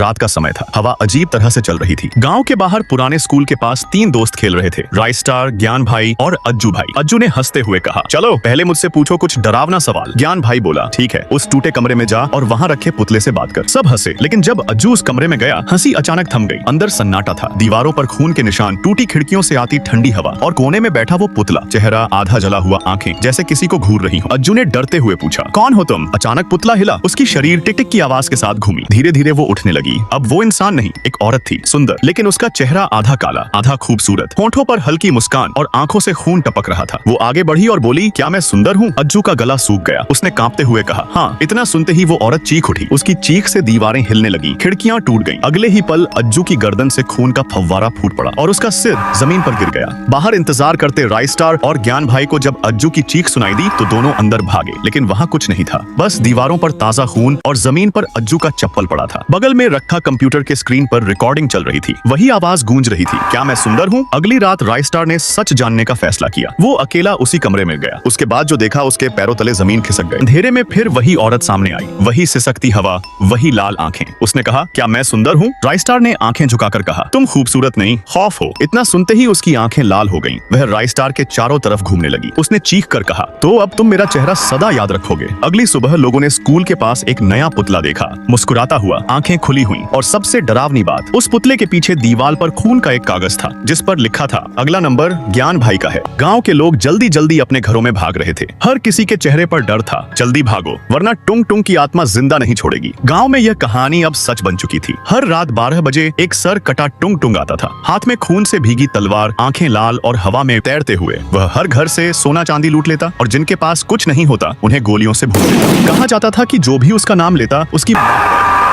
रात का समय था। हवा अजीब तरह से चल रही थी। गांव के बाहर पुराने स्कूल के पास 3 दोस्त खेल रहे थे, राइस्टार, ज्ञान भाई और अज्जू भाई। अज्जू ने हंसते हुए कहा, चलो पहले मुझसे पूछो कुछ डरावना सवाल। ज्ञान भाई बोला, ठीक है, उस टूटे कमरे में जा और वहाँ रखे पुतले से बात कर। सब हंसे, लेकिन जब अज्जू उस कमरे में गया, हंसी अचानक थम गई। अंदर सन्नाटा था, दीवारों पर खून के निशान, टूटी खिड़कियों से आती ठंडी हवा और कोने में बैठा वो पुतला, चेहरा आधा जला हुआ, आंखें जैसे किसी को घूर रही हो। अज्जू ने डरते हुए पूछा, कौन हो तुम? अचानक पुतला हिला, उसकी शरीर टिक टिक की आवाज के साथ घूमी। धीरे धीरे वो उठने लगी। अब वो इंसान नहीं, एक औरत थी, सुंदर, लेकिन उसका चेहरा आधा काला आधा खूबसूरत, होंठों पर हल्की मुस्कान और आंखों से खून टपक रहा था। वो आगे बढ़ी और बोली, क्या मैं सुंदर हूँ? अज्जू का गला सूख गया। उसने कांपते हुए कहा, हाँ। इतना सुनते ही वो औरत चीख उठी। उसकी चीख से दीवारें हिलने लगी, खिड़कियां टूट गईं। अगले ही पल अज्जू की गर्दन से खून का फव्वारा फूट पड़ा और उसका सिर जमीन पर गिर गया। बाहर इंतजार करते राइस्टार और ज्ञान भाई को जब अज्जू की चीख सुनाई दी तो दोनों अंदर भागे, लेकिन वहाँ कुछ नहीं था, बस दीवारों पर ताजा खून और जमीन पर अज्जू का चप्पल पड़ा था। बगल में रखा कंप्यूटर के स्क्रीन पर रिकॉर्डिंग चल रही थी। वही आवाज गूंज रही थी, क्या मैं सुंदर हूँ? अगली रात राइस्टार ने सच जानने का फैसला किया। वो अकेला उसी कमरे में गया। उसके बाद जो देखा, उसके पैरों तले जमीन खिसक गई। अंधेरे में फिर वही औरत सामने आई, वही सिसकती हवा, वही लाल आंखें। उसने कहा, क्या मैं सुंदर हूँ? राइस्टार ने आंखें झुकाकर कहा, तुम खूबसूरत नहीं, खौफ हो। इतना सुनते ही उसकी आंखें लाल हो गईं। वह राइस्टार के चारों तरफ घूमने लगी। उसने चीख कर कहा, तो अब तुम मेरा चेहरा सदा याद रखोगे। अगली सुबह लोगों ने स्कूल के पास एक नया पुतला देखा, मुस्कुराता हुआ, आंखें खुली हुई, और सबसे डरावनी बात, उस पुतले के पीछे दीवार पर खून का एक कागज था जिस पर लिखा था, अगला नंबर ज्ञान भाई का है। गांव के लोग जल्दी जल्दी अपने घरों में भाग रहे थे। हर किसी के चेहरे पर डर था, जल्दी भागो वरना टुंग टुंग की आत्मा जिंदा नहीं छोड़ेगी। गांव में यह कहानी अब सच बन चुकी थी। हर रात 12 बजे एक सर कटा टुंग टुंग आता था, हाथ में खून से भीगी तलवार, आंखें लाल और हवा में तैरते हुए। वह हर घर से सोना चांदी लूट लेता और जिनके पास कुछ नहीं होता उन्हें गोलियों से भून देता। कहा जाता था कि जो भी उसका नाम लेता उसकी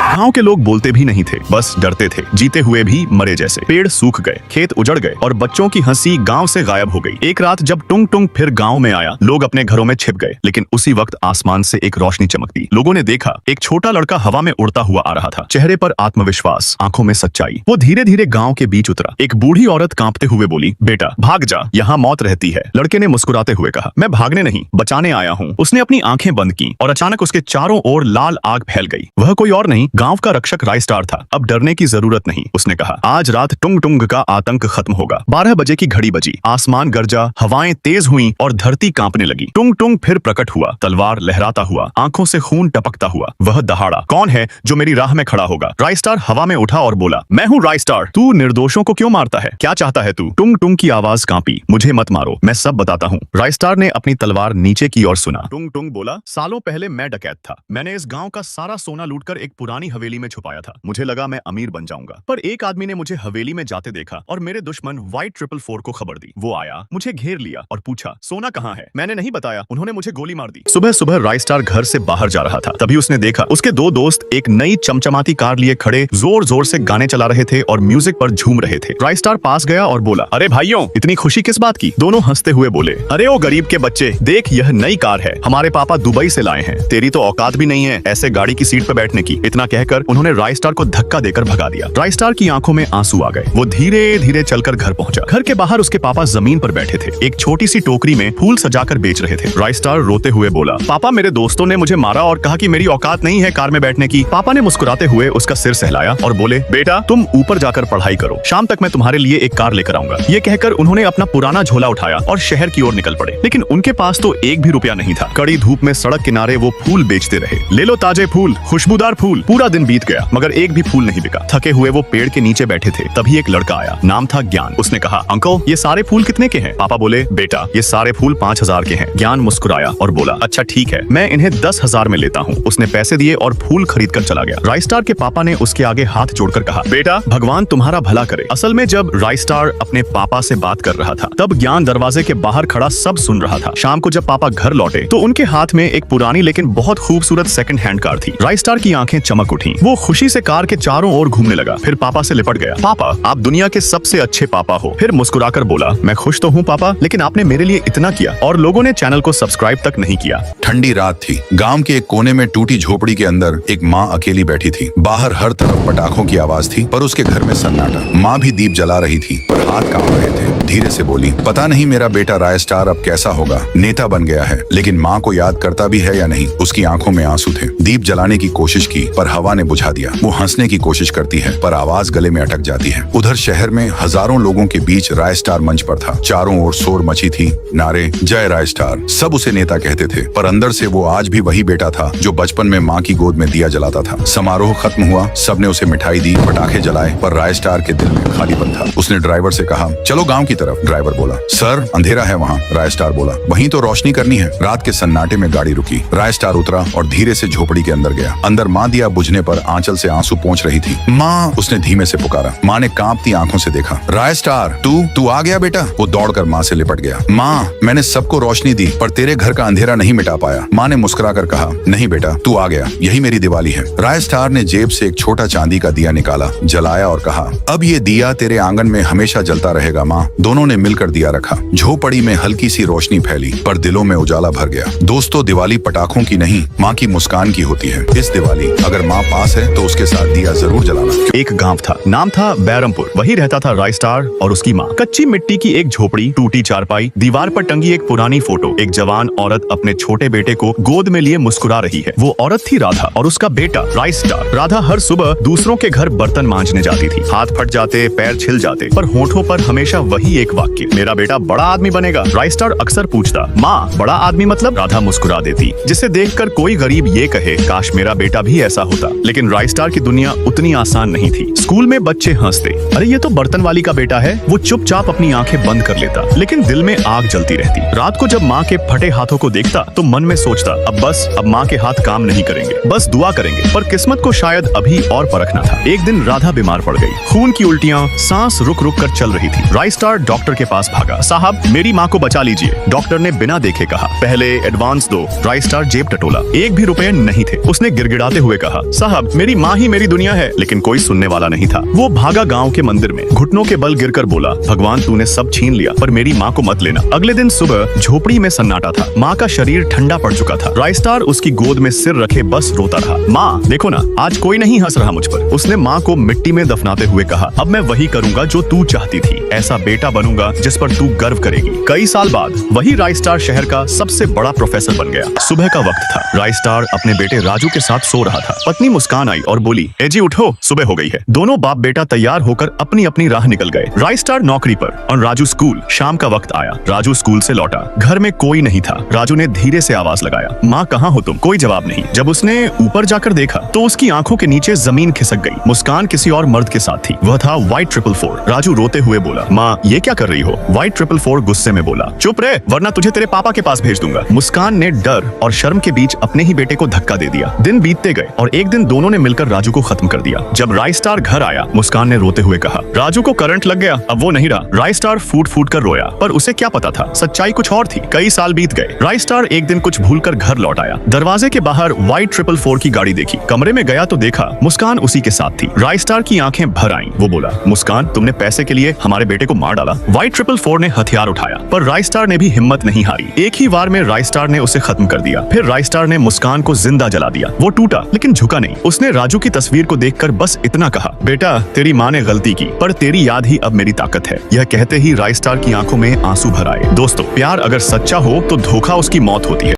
गांव के लोग बोलते भी नहीं थे, बस डरते थे, जीते हुए भी मरे जैसे। पेड़ सूख गए, खेत उजड़ गए और बच्चों की हंसी गांव से गायब हो गई। एक रात जब टुंग टुंग फिर गांव में आया, लोग अपने घरों में छिप गए, लेकिन उसी वक्त आसमान से एक रोशनी चमकती। लोगों ने देखा, एक छोटा लड़का हवा में उड़ता हुआ आ रहा था, चेहरे पर आत्मविश्वास, आंखों में सच्चाई। वो धीरे धीरे गांव के बीच उतरा। एक बूढ़ी औरत कांपते हुए बोली, बेटा भाग जा, यहाँ मौत रहती है। लड़के ने मुस्कुराते हुए कहा, मैं भागने नहीं, बचाने आया हूँ। उसने अपनी आंखें बंद की और अचानक उसके चारों ओर लाल आग फैल गई। वह कोई और नहीं, गांव का रक्षक राइस्टार था। अब डरने की जरूरत नहीं, उसने कहा, आज रात टुंग टुंग का आतंक खत्म होगा। 12 बजे की घड़ी बजी, आसमान गरजा, हवाएं तेज हुई और धरती कांपने लगी। टुंग टुंग फिर प्रकट हुआ, तलवार लहराता हुआ, आंखों से खून टपकता हुआ। वह दहाड़ा, कौन है जो मेरी राह में खड़ा होगा? राइस्टार हवा में उठा और बोला, मैं हूँ राइस्टार। तू निर्दोषों को क्यों मारता है? क्या चाहता है तू? टुंग टुंग की आवाज कांपी, मुझे मत मारो, मैं सब बताता हूँ। राइस्टार ने अपनी तलवार नीचे की ओर सुना। टुंग टुंग बोला, सालों पहले मैं डकैत था। मैंने इस गांव का सारा सोना लूटकर एक पुरानी हवेली में छुपाया था। मुझे लगा मैं अमीर बन जाऊंगा, पर एक आदमी ने मुझे हवेली में जाते देखा और मेरे दुश्मन व्हाइट 444 को खबर दी। वो आया, मुझे घेर लिया और पूछा, सोना कहाँ है? मैंने नहीं बताया, उन्होंने मुझे गोली मार दी। सुबह सुबह राइस्टार घर से बाहर जा रहा था, तभी उसने देखा उसके 2 दोस्त एक नई चमचमाती कार लिए खड़े जोर जोर से गाने चला रहे थे और म्यूजिक पर झूम रहे थे। राइस्टार पास गया और बोला, अरे भाइयों, इतनी खुशी किस बात की? दोनों हंसते हुए बोले, अरे ओ गरीब के बच्चे, देख यह नई कार है, हमारे पापा दुबई से लाए हैं। तेरी तो औकात भी नहीं है ऐसे गाड़ी की सीट पर बैठने की। इतना कहकर उन्होंने राइस्टार को धक्का देकर भगा दिया। राइस्टार की आंखों में आंसू आ गए। वो धीरे धीरे चलकर घर पहुंचा। घर के बाहर उसके पापा जमीन पर बैठे थे, एक छोटी सी टोकरी में फूल सजाकर बेच रहे थे। राइस्टार रोते हुए बोला, पापा मेरे दोस्तों ने मुझे मारा और कहा कि मेरी औकात नहीं है कार में बैठने की। पापा ने मुस्कुराते हुए उसका सिर सहलाया और बोले, बेटा तुम ऊपर जाकर पढ़ाई करो, शाम तक मैं तुम्हारे लिए एक कार लेकर आऊंगा। ये कहकर उन्होंने अपना पुराना झोला उठाया और शहर की ओर निकल पड़े। लेकिन उनके पास तो एक भी रुपया नहीं था। कड़ी धूप में सड़क किनारे वो फूल बेचते रहे। ले लो ताजे फूल, खुशबूदार फूल। पूरा दिन बीत गया मगर एक भी फूल नहीं बिका। थके हुए वो पेड़ के नीचे बैठे थे, तभी एक लड़का आया, नाम था ज्ञान। उसने कहा, अंकल ये सारे फूल कितने के हैं? पापा बोले, बेटा ये सारे फूल 5000 के हैं। ज्ञान मुस्कुराया और बोला, अच्छा ठीक है, मैं इन्हें 10,000 में लेता हूँ। उसने पैसे दिए और फूल खरीद कर चला गया। राइस्टार के पापा ने उसके आगे हाथ जोड़कर कहा, बेटा भगवान तुम्हारा भला करे। असल में जब राइस्टार अपने पापा से बात कर रहा था, तब ज्ञान दरवाजे के बाहर खड़ा सब सुन रहा था। शाम को जब पापा घर लौटे तो उनके हाथ में एक पुरानी लेकिन बहुत खूबसूरत सेकंड हैंड कार थी। राइस्टार की आंखें चमक उठी। वो खुशी से कार के चारों ओर घूमने लगा, फिर पापा से लिपट गया। पापा आप दुनिया के सबसे अच्छे पापा हो। फिर मुस्कुराकर बोला, मैं खुश तो हूँ पापा, लेकिन आपने मेरे लिए इतना किया। और लोगों ने चैनल को सब्सक्राइब तक नहीं किया। ठंडी रात थी। गांव के एक कोने में टूटी झोपड़ी के अंदर एक माँ अकेली बैठी थी। बाहर हर तरफ पटाखों की आवाज थी, पर उसके घर में सन्नाटा। माँ भी दीप जला रही थी, पर हाथ कांप रहे थे। धीरे से बोली, पता नहीं मेरा बेटा रायस्टार अब कैसा होगा, नेता बन गया है, लेकिन माँ को याद करता भी है या नहीं। उसकी आंखों में आंसू थे। दीप जलाने की कोशिश की, पर हवा हवा ने बुझा दिया। वो हंसने की कोशिश करती है पर आवाज गले में अटक जाती है। उधर शहर में हजारों लोगों के बीच राय स्टार मंच पर था। चारों ओर शोर मची थी, नारे जय राय स्टार, सब उसे नेता कहते थे, पर अंदर से वो आज भी वही बेटा था जो बचपन में माँ की गोद में दिया जलाता था। समारोह खत्म हुआ, सबने उसे मिठाई दी, पटाखे जलाए, पर राय स्टार के दिल में खालीपन था। उसने ड्राइवर से कहा, चलो गांव की तरफ। ड्राइवर बोला, सर अंधेरा है वहाँ। राय स्टार बोला, वहीं तो रोशनी करनी है। रात के सन्नाटे में गाड़ी रुकी। राय स्टार उतरा और धीरे से झोपड़ी के अंदर गया। अंदर माँ दिया बुझने पर आंचल से आंसू पहुंच रही थी। माँ, उसने धीमे से पुकारा। माँ ने कांपती आंखों से देखा। राय स्टार, तू आ गया बेटा। वो दौड़कर माँ से लिपट गया। माँ, मैंने सबको रोशनी दी पर तेरे घर का अंधेरा नहीं मिटा पाया। माँ ने मुस्कुराकर कहा, नहीं बेटा, तू आ गया, यही मेरी दिवाली है। राय स्टार ने जेब से एक छोटा चांदी का दिया निकाला, जलाया और कहा, अब ये दिया तेरे आंगन में हमेशा जलता रहेगा माँ। दोनों ने मिलकर दिया रखा। झोपड़ी में हल्की सी रोशनी फैली पर दिलों में उजाला भर गया। दोस्तों, दिवाली पटाखों की नहीं, माँ की मुस्कान की होती है। इस दिवाली अगर माँ पास है तो उसके साथ दिया जरूर जलाना। एक गांव था, नाम था बैरमपुर। वही रहता था राय स्टार और उसकी माँ। कच्ची मिट्टी की एक झोपड़ी, टूटी चारपाई, दीवार पर टंगी एक पुरानी फोटो। एक जवान औरत अपने छोटे बेटे को गोद में लिए मुस्कुरा रही है। वो औरत थी राधा और उसका बेटा राय स्टार। राधा हर सुबह दूसरों के घर बर्तन मांजने जाती थी। हाथ फट जाते, पैर छिल जाते, पर होठों पर हमेशा वही एक वाक्य, मेरा बेटा बड़ा आदमी बनेगा। राय स्टार अक्सर पूछता, माँ बड़ा आदमी मतलब? राधा मुस्कुरा देती, जिसे देखकर कोई गरीब ये कहे, काश मेरा बेटा भी ऐसा होता। लेकिन राय स्टार की दुनिया उतनी आसान नहीं थी। स्कूल में बच्चे हंसते, अरे ये तो बर्तन वाली का बेटा है। वो चुपचाप अपनी आंखें बंद कर लेता, लेकिन दिल में आग जलती रहती। रात को जब माँ के फटे हाथों को देखता तो मन में सोचता, अब माँ के हाथ काम नहीं करेंगे, बस दुआ करेंगे। पर किस्मत को शायद अभी और परखना था। एक दिन राधा बीमार पड़ गई। खून की उल्टियाँ, सांस रुक रुक कर चल रही थी। राय स्टार डॉक्टर के पास भागा। साहब, मेरी माँ को बचा लीजिए। डॉक्टर ने बिना देखे कहा। पहले एडवांस दो। राय स्टार जेब टटोला, एक भी रुपए नहीं थे। उसने गिड़गिड़ाते हुए कहा, साहब मेरी माँ ही मेरी दुनिया है। लेकिन कोई सुनने वाला नहीं था। वो भागा गाँव के मंदिर में, घुटनों के बल गिरकर बोला, भगवान तूने सब छीन लिया पर मेरी माँ को मत लेना। अगले दिन सुबह झोपड़ी में सन्नाटा था। माँ का शरीर ठंडा पड़ चुका था। राय स्टार उसकी गोद में सिर रखे बस रोता रहा। माँ देखो ना, आज कोई नहीं हंस रहा मुझ पर। उसने माँ को मिट्टी में दफनाते हुए कहा, अब मैं वही करूंगा जो तू चाहती थी। ऐसा बेटा बनूंगा जिस पर तू गर्व करेगी। कई साल बाद वही राय स्टार शहर का सबसे बड़ा प्रोफेसर बन गया। सुबह का वक्त था। राय स्टार अपने बेटे राजू के साथ सो रहा था। पत्नी मुस्कान आई और बोली, एजी उठो, सुबह हो गई है। दोनों बाप बेटा तैयार होकर अपनी अपनी राह निकल गए। राय स्टार नौकरी पर और राजू स्कूल। शाम का वक्त आया। राजू स्कूल से लौटा। घर में कोई नहीं था। राजू ने धीरे से आवाज लगाया, माँ कहाँ हो तुम? कोई जवाब नहीं। जब उसने ऊपर जाकर देखा तो उसकी आंखों के नीचे जमीन खिसक गई। मुस्कान किसी और मर्द के साथ थी। वह था White 444। राजू रोते हुए बोला, माँ ये क्या कर रही हो? White 444 गुस्से में बोला, चुप रहे वरना तुझे तेरे पापा के पास भेज दूंगा। मुस्कान ने डर और शर्म के बीच अपने ही बेटे को धक्का दे दिया। दिन बीतते गए और एक दिन दोनों ने मिलकर राजू को खत्म कर दिया। जब राय स्टार घर आया, मुस्कान ने रोते हुए कहा, राजू को करंट लग गया, अब वो नहीं रहा। राय स्टार फूट फूट कर रोया, पर उसे क्या पता था, सच्चाई कुछ और थी। कई साल बीत गए। राय स्टार एक दिन कुछ भूलकर घर लौट आया। दरवाजे के बाहर White 444 की गाड़ी देखी। कमरे में गया तो देखा मुस्कान उसी के साथ थी। राय स्टार की आंखें भर आईं। वो बोला, मुस्कान तुमने पैसे के लिए हमारे बेटे को मार डाला। White 444 ने हथियार उठाया, पर राय स्टार ने भी हिम्मत नहीं हारी। एक ही वार में राय स्टार ने उसे खत्म कर दिया। फिर राय स्टार ने मुस्कान को जिंदा जला दिया। वो टूटा लेकिन झुका नहीं। उसने राजू की तस्वीर को देखकर बस इतना कहा, बेटा तेरी माँ ने गलती की पर तेरी याद ही अब मेरी ताकत है। यह कहते ही राय स्टार की आंखों में आंसू भर आए। दोस्तों, प्यार अगर सच्चा हो तो धोखा उसकी मौत होती है।